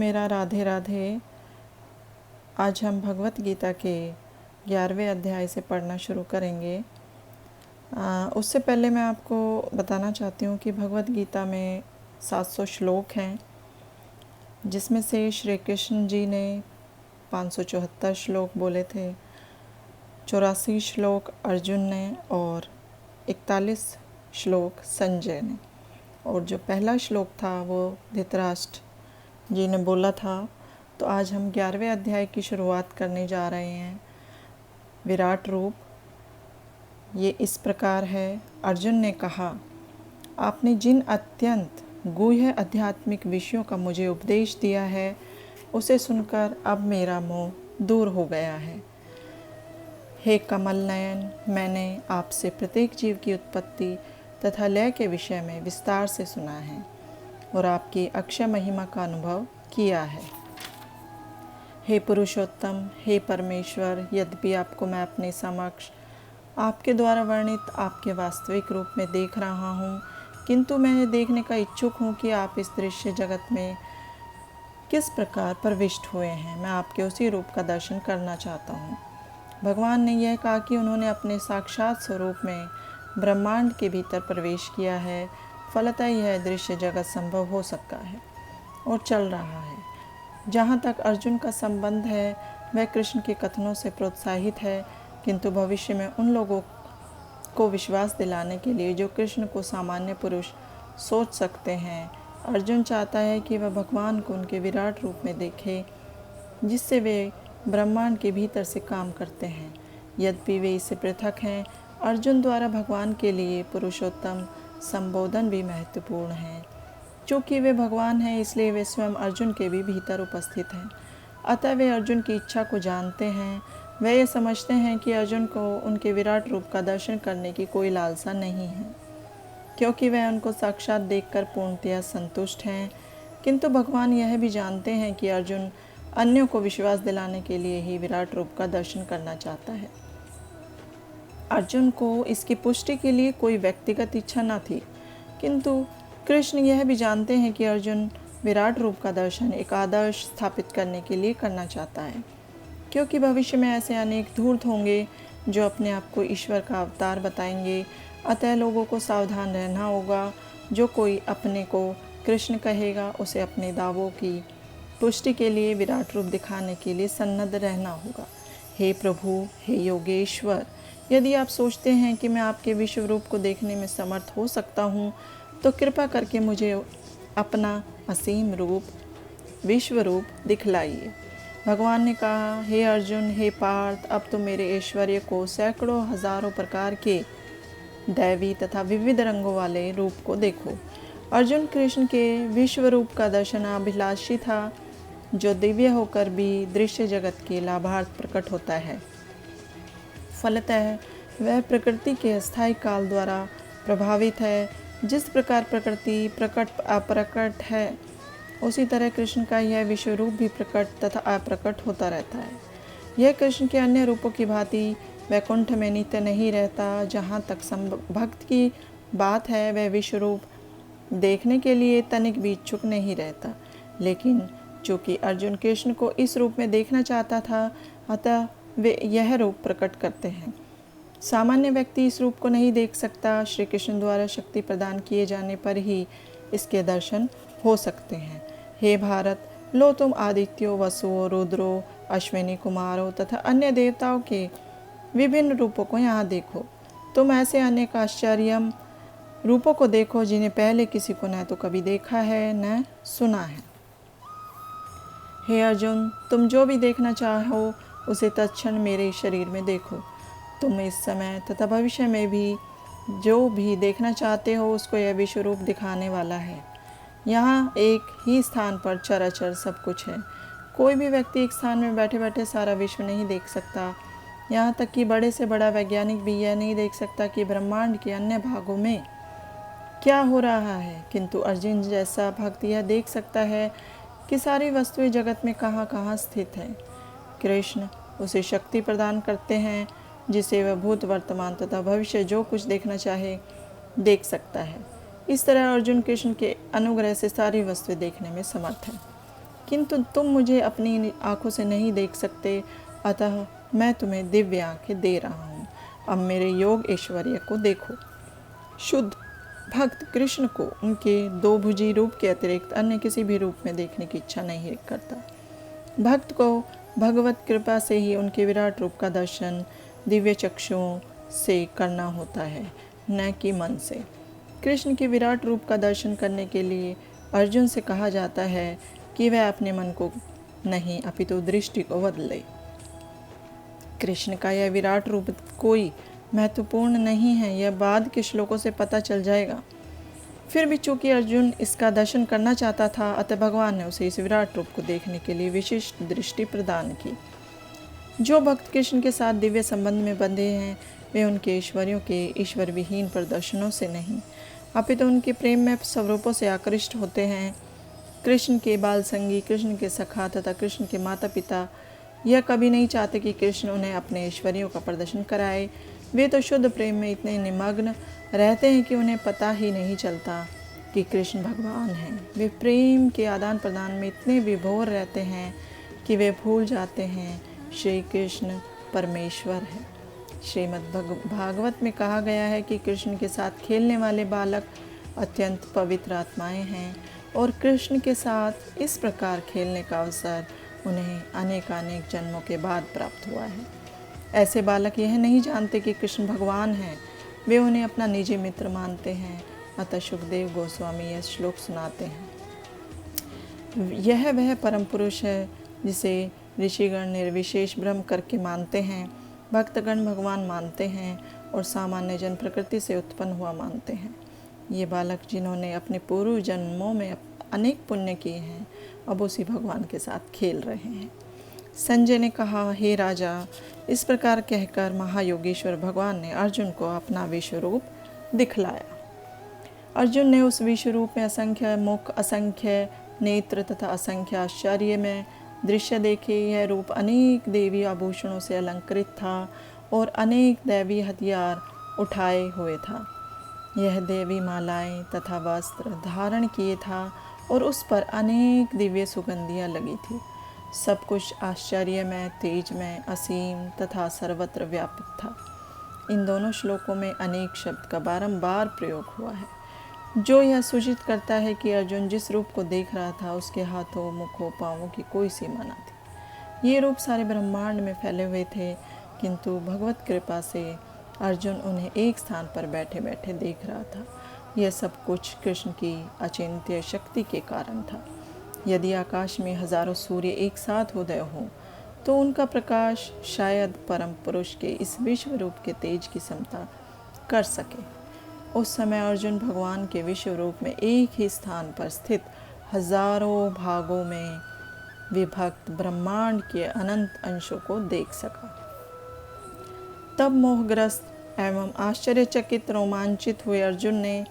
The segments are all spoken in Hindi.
मेरा राधे राधे। आज हम भगवत गीता के 11वें अध्याय से पढ़ना शुरू करेंगे। उससे पहले मैं आपको बताना चाहती हूँ कि भगवत गीता में 700 श्लोक हैं, जिसमें से श्री कृष्ण जी ने 574 श्लोक बोले थे, 84 श्लोक अर्जुन ने और 41 श्लोक संजय ने। और जो पहला श्लोक था वो धृतराष्ट्र जी ने बोला था। तो आज हम 11वें अध्याय की शुरुआत करने जा रहे हैं। विराट रूप ये इस प्रकार है। अर्जुन ने कहा, आपने जिन अत्यंत गूढ़ आध्यात्मिक विषयों का मुझे उपदेश दिया है, उसे सुनकर अब मेरा मोह दूर हो गया है। हे कमल नयन, मैंने आपसे प्रत्येक जीव की उत्पत्ति तथा लय के विषय में विस्तार से सुना है और आपकी अक्षय महिमा का अनुभव किया है। हे पुरुषोत्तम, हे परमेश्वर, यद्यपि आपको मैं अपने समक्ष आपके द्वारा वर्णित आपके वास्तविक रूप में देख रहा हूँ, किंतु मैं ये देखने का इच्छुक हूँ कि आप इस दृश्य जगत में किस प्रकार प्रविष्ट हुए हैं। मैं आपके उसी रूप का दर्शन करना चाहता हूँ। भगवान ने यह कहा कि उन्होंने अपने साक्षात स्वरूप में ब्रह्मांड के भीतर प्रवेश किया है। फलतः यह दृश्य जगत संभव हो सकता है और चल रहा है। जहाँ तक अर्जुन का संबंध है, वह कृष्ण के कथनों से प्रोत्साहित है, किंतु भविष्य में उन लोगों को विश्वास दिलाने के लिए जो कृष्ण को सामान्य पुरुष सोच सकते हैं, अर्जुन चाहता है कि वह भगवान को उनके विराट रूप में देखे, जिससे वे ब्रह्मांड के भीतर से काम करते हैं। यद्यपि वे इससे पृथक हैं, अर्जुन द्वारा भगवान के लिए पुरुषोत्तम संबोधन भी महत्वपूर्ण है। चूँकि वे भगवान हैं, इसलिए वे स्वयं अर्जुन के भी भीतर उपस्थित हैं। अतः वे अर्जुन की इच्छा को जानते हैं। वे ये समझते हैं कि अर्जुन को उनके विराट रूप का दर्शन करने की कोई लालसा नहीं है, क्योंकि वे उनको साक्षात देखकर पूर्णतया संतुष्ट हैं। किंतु भगवान यह भी जानते हैं कि अर्जुन अन्यों को विश्वास दिलाने के लिए ही विराट रूप का दर्शन करना चाहता है। अर्जुन को इसकी पुष्टि के लिए कोई व्यक्तिगत इच्छा न थी, किंतु कृष्ण यह भी जानते हैं कि अर्जुन विराट रूप का दर्शन एक आदर्श स्थापित करने के लिए करना चाहता है, क्योंकि भविष्य में ऐसे अनेक धूर्त होंगे जो अपने आप को ईश्वर का अवतार बताएंगे। अतः लोगों को सावधान रहना होगा। जो कोई अपने को कृष्ण कहेगा, उसे अपने दावों की पुष्टि के लिए विराट रूप दिखाने के लिए सन्नद्ध रहना होगा। हे प्रभु, हे योगेश्वर, यदि आप सोचते हैं कि मैं आपके विश्व रूप को देखने में समर्थ हो सकता हूँ, तो कृपा करके मुझे अपना असीम रूप, विश्व रूप दिखलाइए। भगवान ने कहा, हे अर्जुन, हे पार्थ, अब तो मेरे ऐश्वर्य को सैकड़ों हजारों प्रकार के दैवी तथा विविध रंगों वाले रूप को देखो। अर्जुन कृष्ण के विश्व रूप का दर्शनाभिलाषी था, जो दिव्य होकर भी दृश्य जगत के लाभार्थ प्रकट होता है। फलतः वह प्रकृति के अस्थायी काल द्वारा प्रभावित है। जिस प्रकार प्रकृति प्रकट अप्रकट है, उसी तरह कृष्ण का यह विश्व रूप भी प्रकट तथा अप्रकट होता रहता है। यह कृष्ण के अन्य रूपों की भांति वैकुंठ में नित्य नहीं रहता। जहाँ तक भक्त की बात है, वह विश्व रूप देखने के लिए तनिक भी इच्छुक नहीं रहता। लेकिन चूँकि अर्जुन कृष्ण को इस रूप में देखना चाहता था, अतः वे यह रूप प्रकट करते हैं। सामान्य व्यक्ति इस रूप को नहीं देख सकता। श्री कृष्ण द्वारा शक्ति प्रदान किए जाने पर ही इसके दर्शन हो सकते हैं। हे भारत, लो तुम आदित्यों, वसुओं, रुद्रों, अश्विनी कुमारों तथा अन्य देवताओं के विभिन्न रूपों को यहाँ देखो। तुम ऐसे अनेक आश्चर्यम रूपों को देखो, जिन्हें पहले किसी को न तो कभी देखा है न सुना है। हे अर्जुन, तुम जो भी देखना चाहो, उसे तत्क्षण मेरे शरीर में देखो। तुम इस समय तथा भविष्य में भी जो भी देखना चाहते हो, उसको यह विश्व रूप दिखाने वाला है। यहाँ एक ही स्थान पर चराचर सब कुछ है। कोई भी व्यक्ति एक स्थान में बैठे बैठे सारा विश्व नहीं देख सकता। यहाँ तक कि बड़े से बड़ा वैज्ञानिक भी यह नहीं देख सकता कि ब्रह्मांड के अन्य भागों में क्या हो रहा है। किंतु अर्जुन जैसा भक्त यह देख सकता है कि सारी वस्तुएं जगत में कहाँ कहाँ स्थित है। कृष्ण उसे शक्ति प्रदान करते हैं, जिसे वह भूत, वर्तमान तथा भविष्य जो कुछ देखना चाहे देख सकता है। इस तरह अर्जुन कृष्ण के अनुग्रह से सारी वस्तुएं देखने में समर्थ है। किंतु तुम मुझे अपनी आंखों से नहीं देख सकते, अतः मैं तुम्हें दिव्य आंखें दे रहा हूँ। अब मेरे योग ऐश्वर्य को देखो। शुद्ध भक्त कृष्ण को उनके दो भुजी रूप के अतिरिक्त अन्य किसी भी रूप में देखने की इच्छा नहीं करता। भक्त को भगवत कृपा से ही उनके विराट रूप का दर्शन दिव्य चक्षुओं से करना होता है, न कि मन से। कृष्ण के विराट रूप का दर्शन करने के लिए अर्जुन से कहा जाता है कि वह अपने मन को नहीं अपितु दृष्टि को बदले। कृष्ण का यह विराट रूप कोई महत्वपूर्ण नहीं है, यह बाद के श्लोकों से पता चल जाएगा। फिर भी चूंकि अर्जुन इसका दर्शन करना चाहता था, अतः भगवान ने उसे इस विराट रूप को देखने के लिए विशिष्ट दृष्टि प्रदान की। जो भक्त कृष्ण के साथ दिव्य संबंध में बंधे हैं, वे उनके ऐश्वर्यों के ईश्वर विहीन प्रदर्शनों से नहीं अपितु उनके प्रेम में स्वरूपों से आकृष्ट होते हैं। कृष्ण के बाल संगी, कृष्ण के सखा तथा कृष्ण के माता पिता यह कभी नहीं चाहते कि कृष्ण उन्हें अपने ऐश्वर्यों का प्रदर्शन कराए। वे तो शुद्ध प्रेम में इतने निमग्न रहते हैं कि उन्हें पता ही नहीं चलता कि कृष्ण भगवान हैं। वे प्रेम के आदान प्रदान में इतने विभोर रहते हैं कि वे भूल जाते हैं श्री कृष्ण परमेश्वर है। श्रीमद् भागवत में कहा गया है कि कृष्ण के साथ खेलने वाले बालक अत्यंत पवित्र आत्माएं हैं और कृष्ण के साथ इस प्रकार खेलने का अवसर उन्हें अनेकानेक जन्मों के बाद प्राप्त हुआ है। ऐसे बालक यह नहीं जानते कि कृष्ण भगवान हैं, वे उन्हें अपना निजी मित्र मानते हैं। अतः सुखदेव गोस्वामी यह श्लोक सुनाते हैं। यह वह परम पुरुष है जिसे ऋषिगण निर्विशेष ब्रह्म करके मानते हैं, भक्तगण भगवान मानते हैं और सामान्य जन प्रकृति से उत्पन्न हुआ मानते हैं। ये बालक जिन्होंने अपने पूर्व जन्मों में अनेक पुण्य किए हैं, अब उसी भगवान के साथ खेल रहे हैं। संजय ने कहा, हे राजा, इस प्रकार कहकर महायोगेश्वर भगवान ने अर्जुन को अपना विश्व रूप दिखलाया। अर्जुन ने उस विश्व रूप में असंख्य मुख, असंख्य नेत्र तथा असंख्य आश्चर्य में दृश्य देखे। यह रूप अनेक देवी आभूषणों से अलंकृत था और अनेक दैवी हथियार उठाए हुए था। यह देवी मालाएं तथा वस्त्र धारण किए था और उस पर अनेक दिव्य सुगंधियाँ लगी थी। सब कुछ आश्चर्यमय, तेजमय, असीम तथा सर्वत्र व्यापक था। इन दोनों श्लोकों में अनेक शब्द का बारंबार प्रयोग हुआ है, जो यह सूचित करता है कि अर्जुन जिस रूप को देख रहा था उसके हाथों, मुखों, पांवों की कोई सीमा न थी। ये रूप सारे ब्रह्मांड में फैले हुए थे, किंतु भगवत कृपा से अर्जुन उन्हें एक स्थान पर बैठे बैठे देख रहा था। यह सब कुछ कृष्ण की अचिंत्य शक्ति के कारण था। यदि आकाश में हजारों सूर्य एक साथ उदय हो तो उनका प्रकाश शायद परम पुरुष के इस विश्व रूप के तेज की समता कर सके। उस समय अर्जुन भगवान के विश्व रूप में एक ही स्थान पर स्थित हजारों भागों में विभक्त ब्रह्मांड के अनंत अंशों को देख सका। तब मोहग्रस्त एवं आश्चर्यचकित रोमांचित हुए अर्जुन ने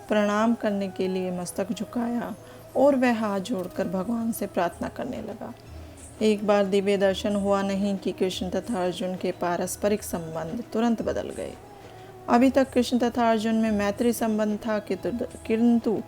प्रणाम करने के लिए मस्तक झुकाया और वह हाथ जोड़कर भगवान से प्रार्थना करने लगा। एक बार दिव्य दर्शन हुआ नहीं कि कृष्ण तथा अर्जुन के पारस्परिक संबंध तुरंत बदल गए। अभी तक कृष्ण तथा अर्जुन में मैत्री संबंध था, किंतु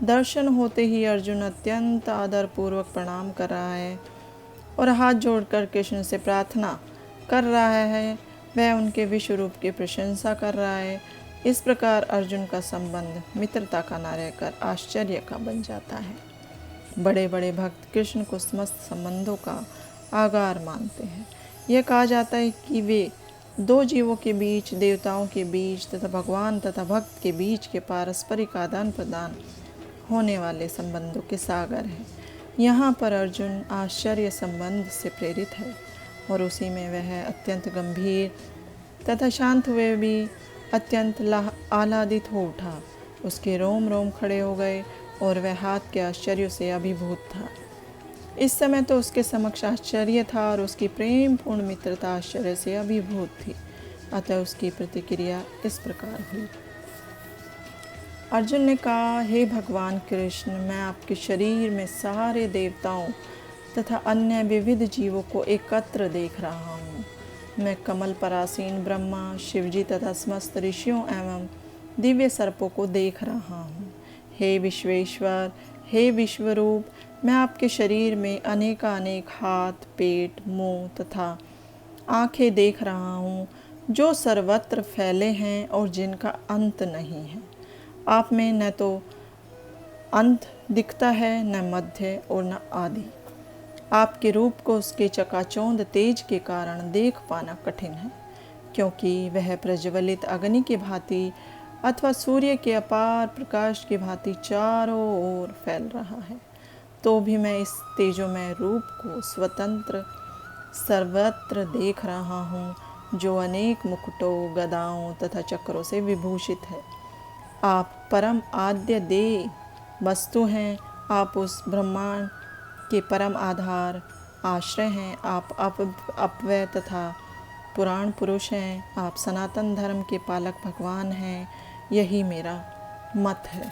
दर्शन होते ही अर्जुन अत्यंत आदरपूर्वक प्रणाम कर रहा है और हाथ जोड़कर कृष्ण से प्रार्थना कर रहा है। वह उनके विश्व रूप की प्रशंसा कर रहा है। इस प्रकार अर्जुन का संबंध मित्रता का न रहकर आश्चर्य का बन जाता है। बड़े बड़े भक्त कृष्ण को समस्त संबंधों का आगार मानते हैं। यह कहा जाता है कि वे दो जीवों के बीच, देवताओं के बीच तथा भगवान तथा भक्त के बीच के पारस्परिक आदान प्रदान होने वाले संबंधों के सागर हैं। यहाँ पर अर्जुन आश्चर्य संबंध से प्रेरित है और उसी में वह अत्यंत गंभीर तथा शांत हुए भी अत्यंत आह्लादित हो उठा। उसके रोम रोम खड़े हो गए और वह हाथ के आश्चर्य से अभिभूत था। इस समय तो उसके समक्ष आश्चर्य था और उसकी प्रेम पूर्ण मित्रता आश्चर्य से अभिभूत थी। अतः उसकी प्रतिक्रिया इस प्रकार हुई। अर्जुन ने कहा, हे भगवान कृष्ण, मैं आपके शरीर में सारे देवताओं तथा अन्य विविध जीवों को एकत्र देख रहा हूँ। मैं कमल परासीन ब्रह्मा, शिवजी तथा समस्त ऋषियों एवं दिव्य सर्पों को देख रहा हूँ। हे विश्वेश्वर, हे विश्वरूप, मैं आपके शरीर में अनेकानेक हाथ, पेट, मुंह तथा आंखें देख रहा हूँ, जो सर्वत्र फैले हैं और जिनका अंत नहीं है। आप में न तो अंत दिखता है, न मध्य और न आदि। आपके रूप को उसके चकाचौंध तेज के कारण देख पाना कठिन है, क्योंकि वह प्रज्वलित अग्नि की भांति अथवा सूर्य के अपार प्रकाश की भांति चारों ओर फैल रहा है। तो भी मैं इस तेजोमय रूप को स्वतंत्र सर्वत्र देख रहा हूँ, जो अनेक मुकुटों, गदाओं तथा चक्रों से विभूषित है। आप परम आद्य देय वस्तु हैं। आप उस ब्रह्मांड के परम आधार आश्रय हैं। आप अपव्यय तथा पुराण पुरुष हैं। आप सनातन धर्म के पालक भगवान हैं। यही मेरा मत है।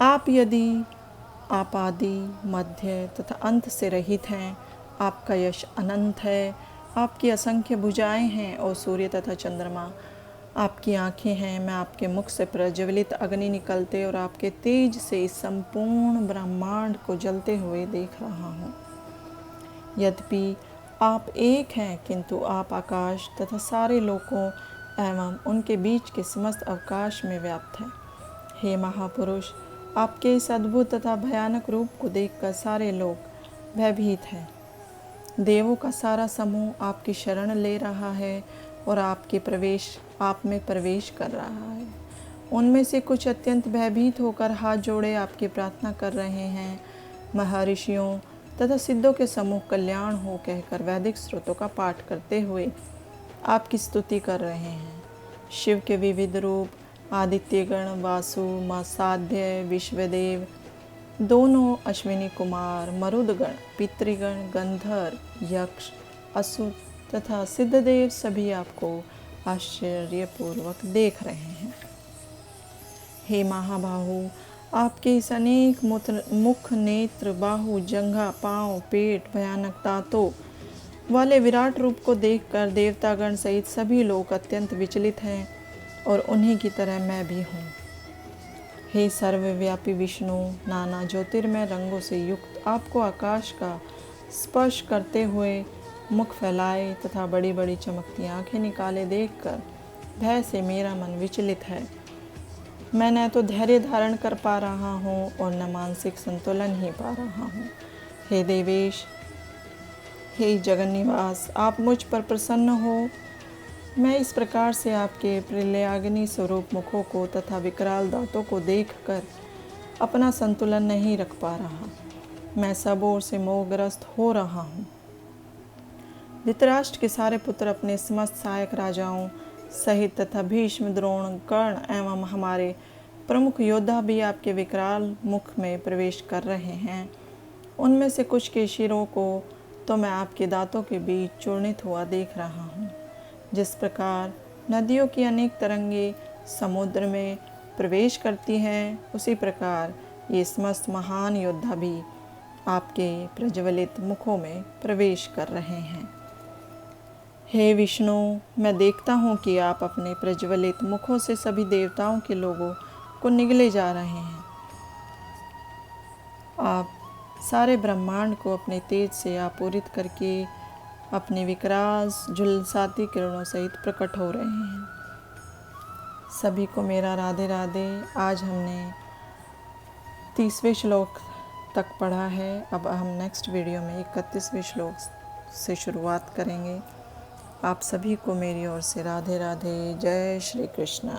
आप यदि आपादि, मध्य तथा अंत से रहित हैं। आपका यश अनंत है। आपकी असंख्य भुजाएं हैं और सूर्य तथा चंद्रमा आपकी आँखें हैं। मैं आपके मुख से प्रज्वलित अग्नि निकलते और आपके तेज से इस संपूर्ण ब्रह्मांड को जलते हुए देख रहा हूँ। यद्यपि आप एक हैं, किंतु आप आकाश तथा सारे लोकों एवं उनके बीच के समस्त अवकाश में व्याप्त हैं। हे महापुरुष, आपके इस अद्भुत तथा भयानक रूप को देखकर सारे लोग भयभीत हैं। देवों का सारा समूह आपकी शरण ले रहा है और आप में प्रवेश कर रहा है। उनमें से कुछ अत्यंत भयभीत होकर हाथ जोड़े आपकी प्रार्थना कर रहे हैं। महर्षियों तथा सिद्धों के समूह कल्याण हो कहकर वैदिक स्रोतों का पाठ करते हुए आपकी स्तुति कर रहे हैं। शिव के विविध रूप आदित्यगण, वासु, मत्साध्य, विश्वदेव, दोनों अश्विनी कुमार, मरुदगण, पितृगण, गंधर्व, यक्ष, असुर तथा सिद्धदेव सभी आपको आश्चर्यपूर्वक देख रहे हैं। हे महाबाहु, आपके इस अनेक मुख, नेत्र, बाहु, जंघा, पांव, पेट, भयानक दांतों वाले विराट रूप को देखकर देवतागण सहित सभी लोग अत्यंत विचलित हैं और उन्हीं की तरह मैं भी हूँ। हे सर्वव्यापी विष्णु, नाना ज्योतिर्मय रंगों से युक्त आपको आकाश का स्पर्श करते हुए मुख फैलाए तथा बड़ी बड़ी चमकती आंखें निकाले देखकर भय से मेरा मन विचलित है। मैं न तो धैर्य धारण कर पा रहा हूँ और न मानसिक संतुलन ही पा रहा हूँ। हे देवेश, हे जगन्निवास, आप मुझ पर प्रसन्न हो। मैं इस प्रकार से आपके प्रलयाग्नि स्वरूप मुखों को तथा विकराल दांतों को देखकर अपना संतुलन नहीं रख पा रहा। मैं सब ओर से मोहग्रस्त हो रहा हूँ। धृतराष्ट्र के सारे पुत्र अपने समस्त सहायक राजाओं सहित तथा भीष्म, द्रोण, कर्ण एवं हमारे प्रमुख योद्धा भी आपके विकराल मुख में प्रवेश कर रहे हैं। उनमें से कुछ के शिरों को तो मैं आपके दांतों के बीच चूर्णित हुआ देख रहा हूँ। जिस प्रकार नदियों की अनेक तरंगे समुद्र में प्रवेश करती हैं, उसी प्रकार ये समस्त महान योद्धा भी आपके प्रज्वलित मुखों में प्रवेश कर रहे हैं। हे विष्णु, मैं देखता हूँ कि आप अपने प्रज्वलित मुखों से सभी देवताओं के लोगों को निगले जा रहे हैं। आप सारे ब्रह्मांड को अपने तेज से आपूरित करके अपने विकराल झुलसाती किरणों सहित प्रकट हो रहे हैं। सभी को मेरा राधे राधे। आज हमने 30वें श्लोक तक पढ़ा है। अब हम नेक्स्ट वीडियो में 31वें श्लोक से शुरुआत करेंगे। आप सभी को मेरी ओर से राधे राधे। जय श्री कृष्ण।